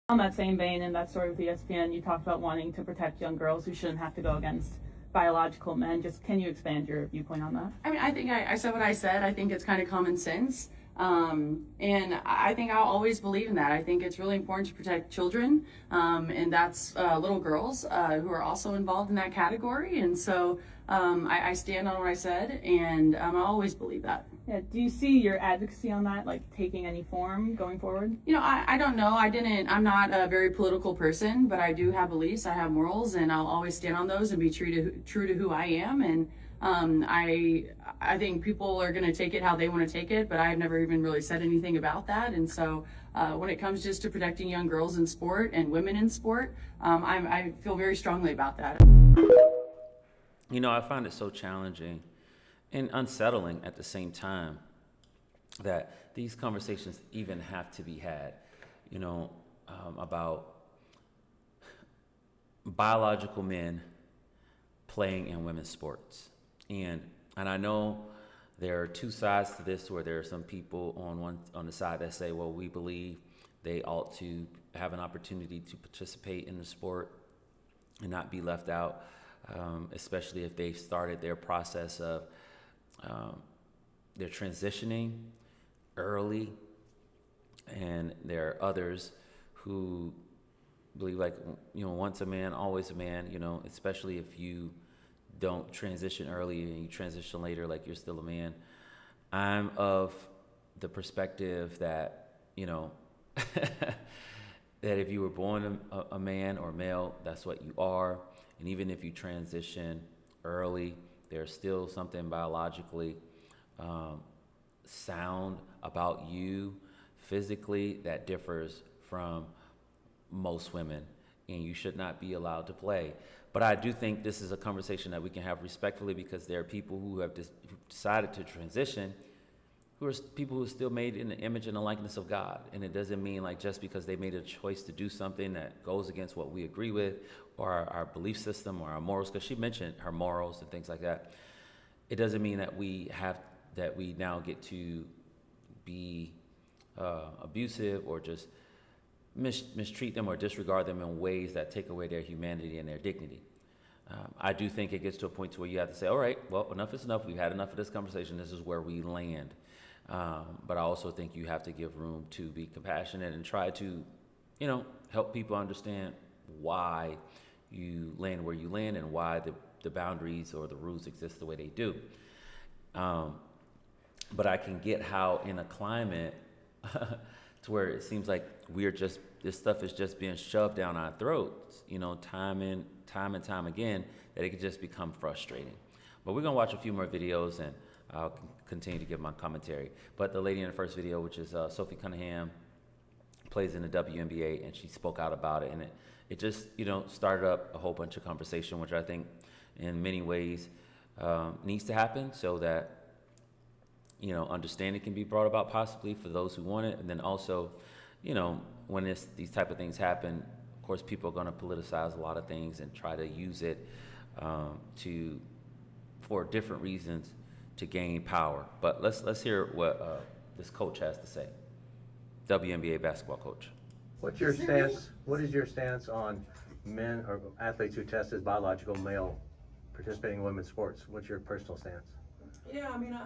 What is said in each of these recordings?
On that same vein, in that story with ESPN, you talked about wanting to protect young girls who shouldn't have to go against biological men. Just can you expand your viewpoint on that? I mean, I think I said what I said. I think it's kind of common sense. And I think I'll always believe in that. I think it's really important to protect children, and that's little girls who are also involved in that category. And so I stand on what I said, and I always believe that. Yeah. Do you see your advocacy on that, like, taking any form going forward? You know, I don't know. I'm not a very political person, but I do have beliefs. I have morals, and I'll always stand on those and be true to who I am. And I think people are going to take it how they want to take it, but I've never even really said anything about that. And so when it comes just to protecting young girls in sport and women in sport, I feel very strongly about that. You know, I find it so challenging and unsettling at the same time that these conversations even have to be had, you know, about biological men playing in women's sports. And I know there are two sides to this, where there are some people on the side that say, well, we believe they ought to have an opportunity to participate in the sport and not be left out, especially if they've started their process of they're transitioning early. And there are others who believe, like, you know, once a man, always a man, you know, especially if you don't transition early and you transition later, like, you're still a man. I'm of the perspective that, you know, that if you were born a man or male, that's what you are. And even if you transition early, there's still something biologically sound about you physically that differs from most women, and you should not be allowed to play. But I do think this is a conversation that we can have respectfully, because there are people who have decided to transition, who are people who are still made in the image and the likeness of God. And it doesn't mean, like, just because they made a choice to do something that goes against what we agree with, or our belief system, or our morals, because she mentioned her morals and things like that, it doesn't mean that we now get to be abusive or just mistreat them or disregard them in ways that take away their humanity and their dignity. I do think it gets to a point to where you have to say, all right, well, enough is enough. We've had enough of this conversation. This is where we land. But I also think you have to give room to be compassionate and try to, you know, help people understand why you land where you land and why the boundaries or the rules exist the way they do. But I can get how in a climate to where it seems like this stuff is just being shoved down our throats, you know, time and time again, that it could just become frustrating. But we're gonna watch a few more videos and I'll continue to give my commentary. But the lady in the first video, which is Sophie Cunningham, plays in the WNBA, and she spoke out about it, and it just, you know, started up a whole bunch of conversation, which I think in many ways needs to happen, so that, you know, understanding can be brought about possibly for those who want it. And then also, you know, when these type of things happen, of course, people are going to politicize a lot of things and try to use it for different reasons to gain power. But let's hear what this coach has to say. WNBA basketball coach. What's your stance? What is your stance on men or athletes who test as biological male participating in women's sports? What's your personal stance? Yeah, I mean,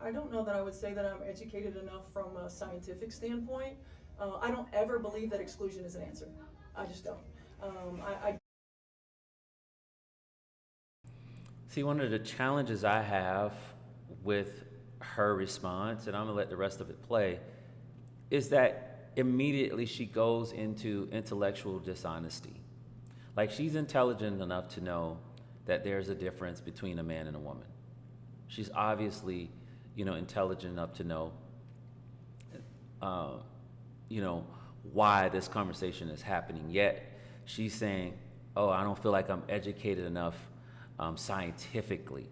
I don't know that I would say that I'm educated enough from a scientific standpoint. I don't ever believe that exclusion is an answer. I just don't. See, one of the challenges I have with her response, and I'm gonna let the rest of it play, is that immediately she goes into intellectual dishonesty. Like, she's intelligent enough to know that there's a difference between a man and a woman. She's obviously, you know, intelligent enough to know, you know, why this conversation is happening. Yet she's saying, oh, I don't feel like I'm educated enough scientifically.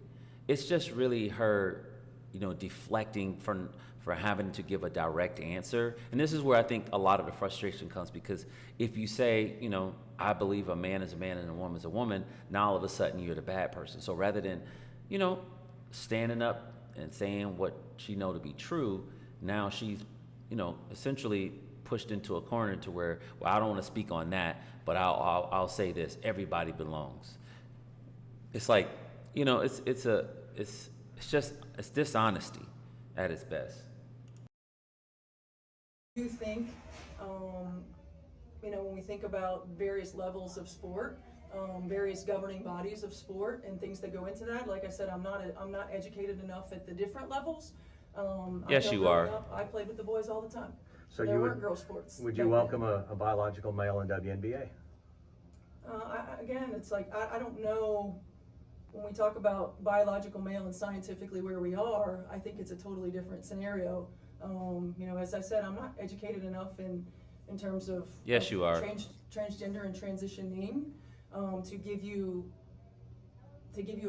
It's just really her, you know, deflecting for having to give a direct answer. And this is where I think a lot of the frustration comes, because if you say, you know, I believe a man is a man and a woman is a woman, now all of a sudden you're the bad person. So rather than, you know, standing up and saying what she know to be true, now she's, you know, essentially pushed into a corner to where, well, I don't want to speak on that, but I'll say this: everybody belongs. It's like, you know, it's dishonesty at its best. Do you think, when we think about various levels of sport, various governing bodies of sport and things that go into that, like I said, I'm not educated enough at the different levels. Yes, you are. I played with the boys all the time. So there you weren't would, girl sports. would you welcome a biological male in WNBA? Again, it's like, I don't know, when we talk about biological male and scientifically where we are, I think it's a totally different scenario. As I said, I'm not educated enough in terms of Yes, you are. Transgender and transitioning to give you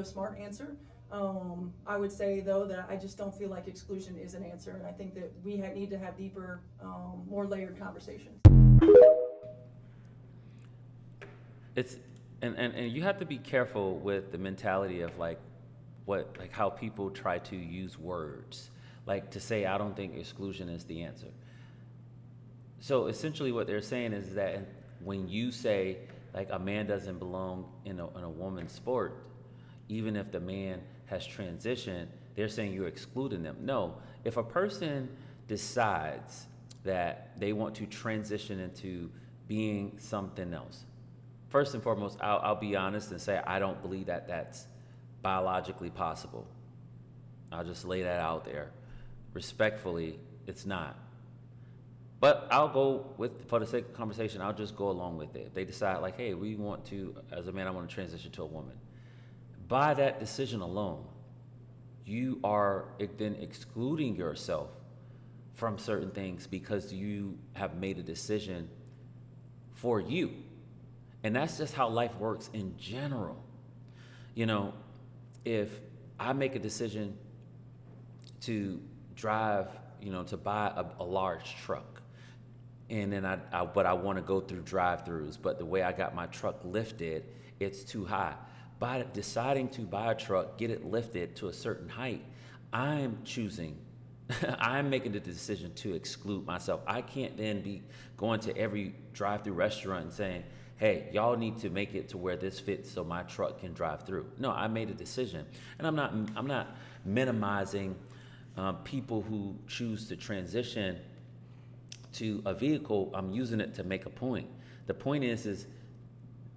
a smart answer. I would say though that I just don't feel like exclusion is an answer, and I think that we need to have deeper, more layered conversations. It's and you have to be careful with the mentality of how people try to use words, like to say, I don't think exclusion is the answer. So essentially what they're saying is that when you say like a man doesn't belong in a woman's sport, even if the man has transitioned, they're saying you're excluding them. No, if a person decides that they want to transition into being something else, first and foremost, I'll be honest and say I don't believe that that's biologically possible. I'll just lay that out there. Respectfully, it's not. But I'll go with, for the sake of conversation, I'll just go along with it. If they decide like, hey, we want to, as a man, I want to transition to a woman. By that decision alone, you are then excluding yourself from certain things because you have made a decision for you. And that's just how life works in general. You know, if I make a decision to drive, to buy a large truck, and then but I want to go through drive-throughs, but the way I got my truck lifted, it's too high. By deciding to buy a truck, get it lifted to a certain height, I'm choosing, I'm making the decision to exclude myself. I can't then be going to every drive-through restaurant and saying, hey, y'all need to make it to where this fits so my truck can drive through. No, I made a decision. And I'm not minimizing people who choose to transition to a vehicle. I'm using it to make a point. The point is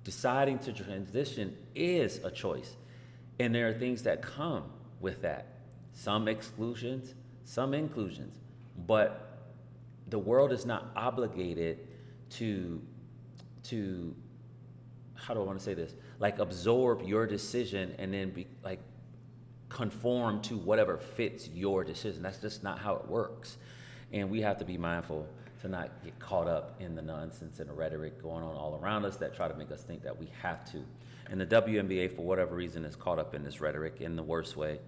deciding to transition is a choice. And there are things that come with that. Some exclusions, some inclusions. But the world is not obligated to how do I want to say this? Like absorb your decision and then be like conform to whatever fits your decision. That's just not how it works. And we have to be mindful to not get caught up in the nonsense and the rhetoric going on all around us that try to make us think that we have to. And the WNBA, for whatever reason, is caught up in this rhetoric in the worst way.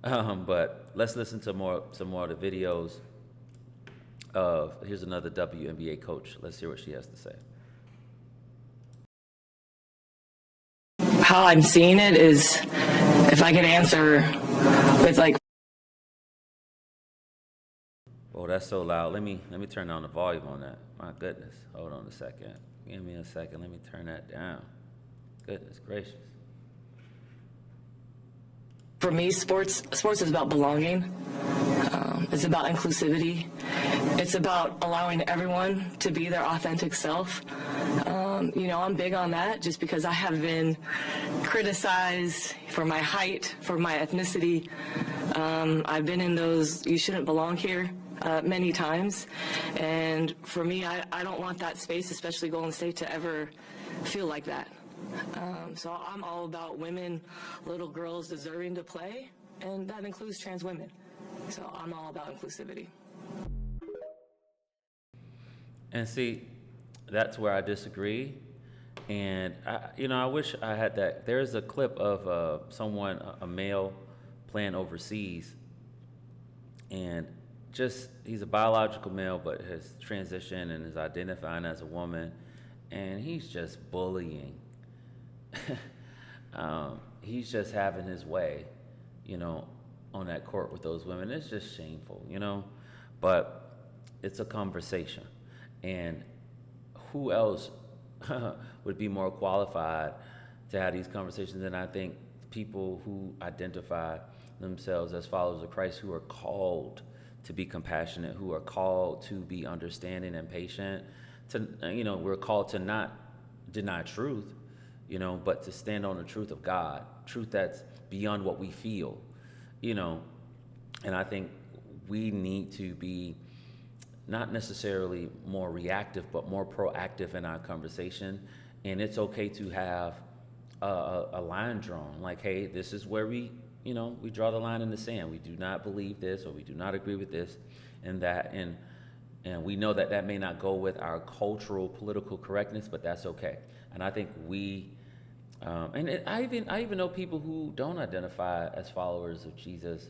But let's listen to some more of the videos of, here's another WNBA coach. Let's hear what she has to say. How I'm seeing it is, if I can answer with like. Oh, that's so loud. Let me turn down the volume on that. My goodness. Hold on a second. Give me a second. Let me turn that down. Goodness gracious. For me, sports is about belonging. It's about inclusivity. It's about allowing everyone to be their authentic self. I'm big on that just because I have been criticized for my height, for my ethnicity. I've been in those "you shouldn't belong here" many times. And for me, I don't want that space, especially Golden State, to ever feel like that. So I'm all about women, little girls deserving to play, and that includes trans women. So I'm all about inclusivity. And see, that's where I disagree. And I wish I had that. There's a clip of someone, a male, playing overseas, and he's a biological male, but has transitioned and is identifying as a woman, and he's just bullying. He's just having his way, on that court with those women. It's just shameful, but it's a conversation. And who else would be more qualified to have these conversations than I think people who identify themselves as followers of Christ, who are called to be compassionate, who are called to be understanding and patient. We're called to not deny truth, but to stand on the truth of God, truth that's beyond what we feel, and I think we need to be not necessarily more reactive, but more proactive in our conversation. And it's okay to have a line drawn, like, hey, this is where we draw the line in the sand. We do not believe this, or we do not agree with this and that. And we know that may not go with our cultural, political correctness, but that's okay. And I think I even know people who don't identify as followers of Jesus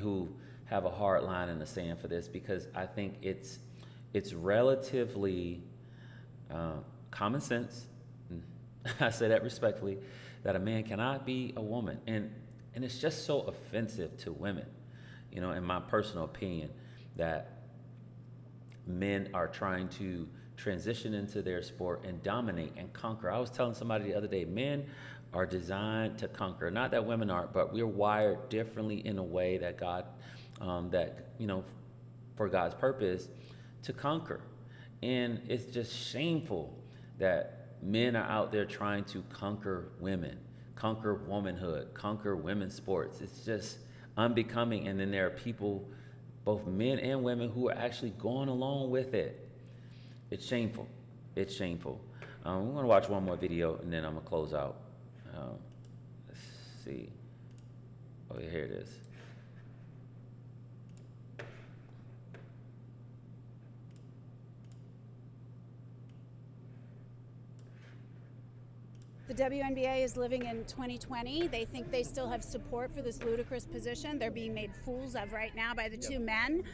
who have a hard line in the sand for this, because I think it's relatively common sense. I say that respectfully, that a man cannot be a woman, and it's just so offensive to women, in my personal opinion, that men are trying to transition into their sport and dominate and conquer. I was telling somebody the other day, men are designed to conquer. Not that women aren't, but we're wired differently in a way that God, for God's purpose, to conquer. And it's just shameful that men are out there trying to conquer women, conquer womanhood, conquer women's sports. It's just unbecoming. And then there are people, both men and women, who are actually going along with it. It's shameful. It's shameful. We're going to watch one more video, and then I'm going to close out. Let's see. Oh, here it is. The WNBA is living in 2020. They think they still have support for this ludicrous position. They're being made fools of right now by the two men,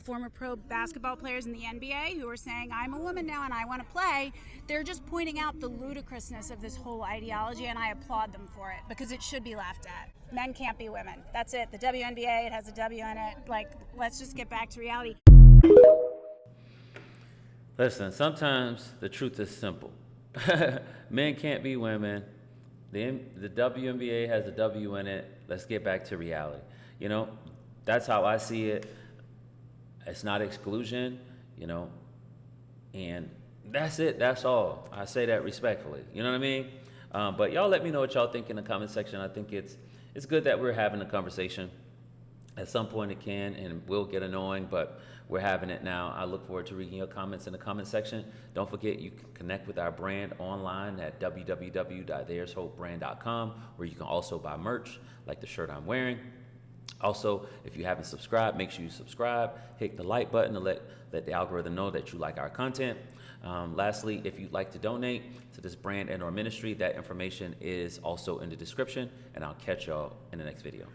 former pro basketball players in the NBA, who are saying, I'm a woman now and I want to play. They're just pointing out the ludicrousness of this whole ideology, and I applaud them for it, because it should be laughed at. Men can't be women. That's it. The WNBA, it has a W in it. Let's just get back to reality. Listen, sometimes the truth is simple. Men can't be women. The WNBA has a W in it. Let's get back to reality. That's how I see it. It's not exclusion, and that's it. That's all. I say that respectfully. You know what I mean? But y'all let me know what y'all think in the comment section. I think it's good that we're having a conversation. At some point it can and will get annoying, but we're having it now. I look forward to reading your comments in the comment section. Don't forget, you can connect with our brand online at www.there'shopebrand.com, where you can also buy merch like the shirt I'm wearing. Also, if you haven't subscribed, make sure you subscribe. Hit the like button to let the algorithm know that you like our content. Lastly, if you'd like to donate to this brand and or ministry, that information is also in the description, and I'll catch y'all in the next video.